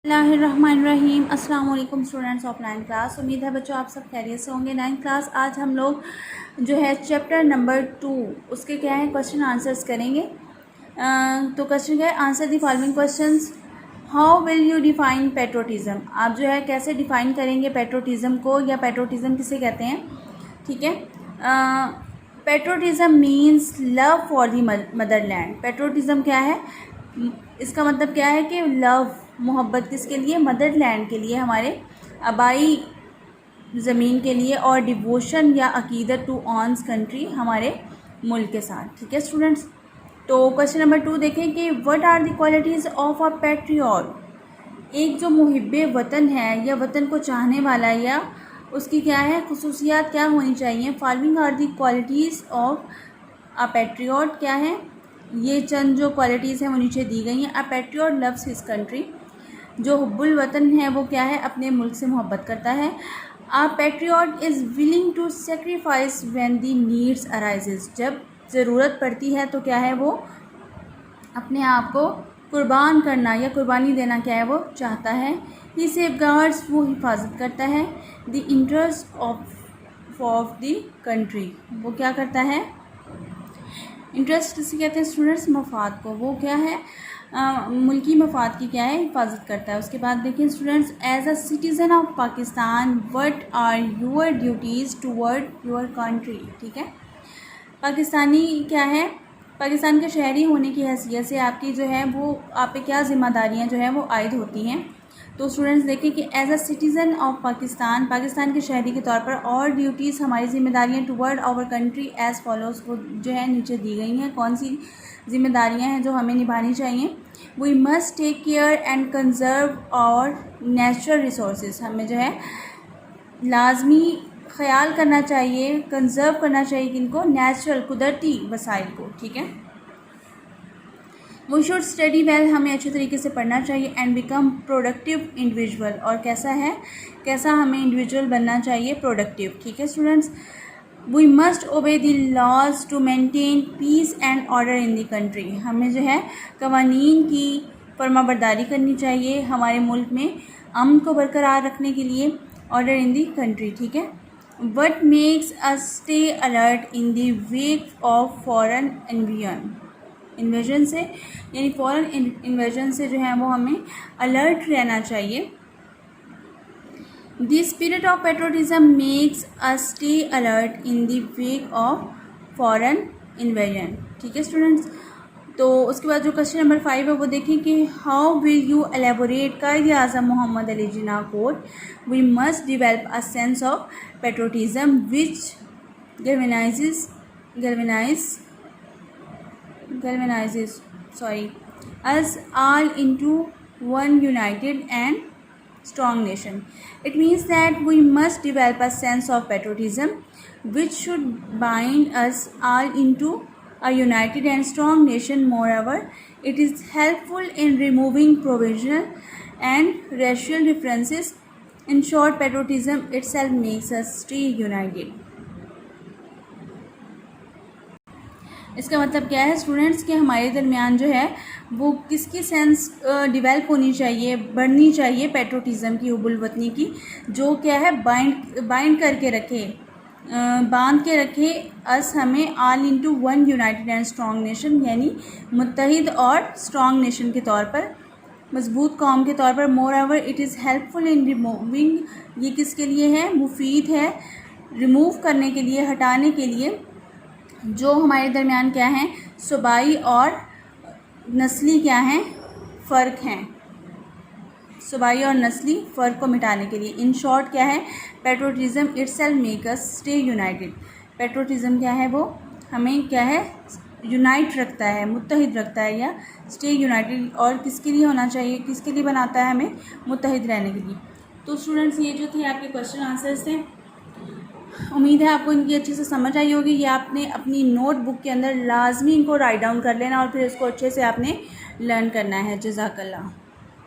बिस्मिल्लाहिर्रहमानिर्रहीम। अस्सलाम वालेकुम स्टूडेंट्स ऑफ 9th क्लास। उम्मीद है बच्चों आप सब खैरियत से होंगे। 9th क्लास आज हम लोग जो है चैप्टर नंबर 2 उसके क्या है क्वेश्चन आंसर्स करेंगे। तो क्वेश्चन क्या है, answer the following questions. How will you define patriotism. आप जो है कैसे डिफ़ाइन करेंगे पेट्रोटिज़म को, या पेट्रोटिज़म किसे कहते हैं। ठीक है, patriotism means love for the Motherland. Patriotism क्या है, इसका मतलब क्या है कि लव, मोहब्बत किसके लिए, मदरलैंड के लिए, हमारे आबाई ज़मीन के लिए, और डिवोशन या अकीदत टू ऑन्स कंट्री, हमारे मुल्क के साथ। ठीक है स्टूडेंट्स, तो क्वेश्चन नंबर 2 देखें कि what are the qualities of a patriot. एक जो मुहिब्बे वतन है या वतन को चाहने वाला, या उसकी क्या है खुसूसियात क्या होनी चाहिए। Following are the qualities of a patriot. क्या है ये चंद जो क्वालिटीज़ हैं वो नीचे दी गई हैं। अ पैट्रियट लव्स हिज कंट्री। जो हुब्बुल वतन है वो क्या है, अपने मुल्क से मोहब्बत करता है। A patriot is willing to sacrifice when the needs arises. जब ज़रूरत पड़ती है तो क्या है, वो अपने आप को कुर्बान करना या कुर्बानी देना क्या है वो चाहता है। ही सेफगार्ड्स, वो हिफाजत करता है। The interest of the country, वो क्या करता है, इंटरेस्ट किसे कहते हैं स्टूडेंट्स, मफाद को। वो क्या है, मुल्की मफाद की क्या है हिफाजत करता है। उसके बाद देखिए students, as a citizen of Pakistan what are your duties toward your country. ठीक है, पाकिस्तानी क्या है, पाकिस्तान के शहरी होने की हैसियत से आपकी जो है वो आप पे क्या ज़िम्मेदारियाँ जो है वो आयद होती हैं। तो स्टूडेंट्स देखिए कि as a citizen of Pakistan, Pakistan के शहरी के तौर पर, और ड्यूटीज़ हमारी ज़िम्मेदारियाँ toward our country as follows, वो जो है नीचे दी गई हैं। कौन सी ज़िम्मेदारियाँ हैं जो हमें निभानी चाहिए। We must take care and conserve our natural resources. हमें जो है लाजमी ख्याल करना चाहिए, कंजर्व करना चाहिए किनको, नेचुरल कुदरती वसाइल को। ठीक है, वी शुड स्टडी वेल, हमें अच्छे तरीके से पढ़ना चाहिए। एंड बिकम प्रोडक्टिव इंडिविजुअल, और कैसा है, कैसा हमें इंडिविजुअल बनना चाहिए, प्रोडक्टिव। ठीक है students, we must obey the laws to maintain peace and order in the country. हमें जो है कवानीन की फरमाबरदारी करनी चाहिए हमारे मुल्क में अमन को बरकरार रखने के लिए, ऑर्डर इन द कंट्री। ठीक है, what makes us stay alert in the wake of foreign invasion से, यानी फॉरेन इन्वेजन से जो है वो हमें अलर्ट रहना चाहिए। The spirit of patriotism makes us stay alert in the wake of foreign invasion. ठीक है स्टूडेंट्स, तो उसके बाद जो क्वेश्चन नंबर 5 है वो देखें कि how will you elaborate Quaid Azam Mohammad Ali Jinnah quote. We must develop a sense of patriotism which galvanizes us all into one united and strong nation. It means that we must develop a sense of patriotism which should bind us all into a united and strong nation. Moreover, it is helpful in removing provincial and racial differences. In short, patriotism itself makes us stay united. इसका मतलब क्या है students कि हमारे दरमियान जो है वो किसकी सेंस डेवलप होनी चाहिए, बढ़नी चाहिए, पेट्रोटिज़म की, हुब्बुल वतनी की, जो क्या है बाइंड करके रखे, बांध के रखे अस, हमें all into one United and strong nation, यानी मुत्तहिद और स्ट्रॉन्ग नेशन के तौर पर, मजबूत कौम के तौर पर। Moreover it is helpful in removing, ये किसके लिए है, मुफीद है, रिमूव करने के लिए, हटाने के लिए, जो हमारे दरमियान क्या हैं सूबाई और नस्ली क्या हैं फ़र्क हैं, सूबाई और नस्ली फ़र्क को मिटाने के लिए। इन शॉर्ट क्या है, patriotism itself make us stay United. Patriotism क्या है, वो हमें क्या है यूनाइट रखता है, मुत्तहिद रखता है, या स्टे यूनाइटेड, और किसके लिए होना चाहिए, किसके लिए बनाता है, हमें मुत्तहिद रहने के लिए। तो स्टूडेंट्स ये जो थे आपके क्वेश्चन आंसर्स थे, उम्मीद है आपको इनकी अच्छे से समझ आई होगी। ये आपने अपनी नोटबुक के अंदर लाजमी इनको राइट डाउन कर लेना और फिर इसको अच्छे से आपने लर्न करना है। जज़ाकल्लाह।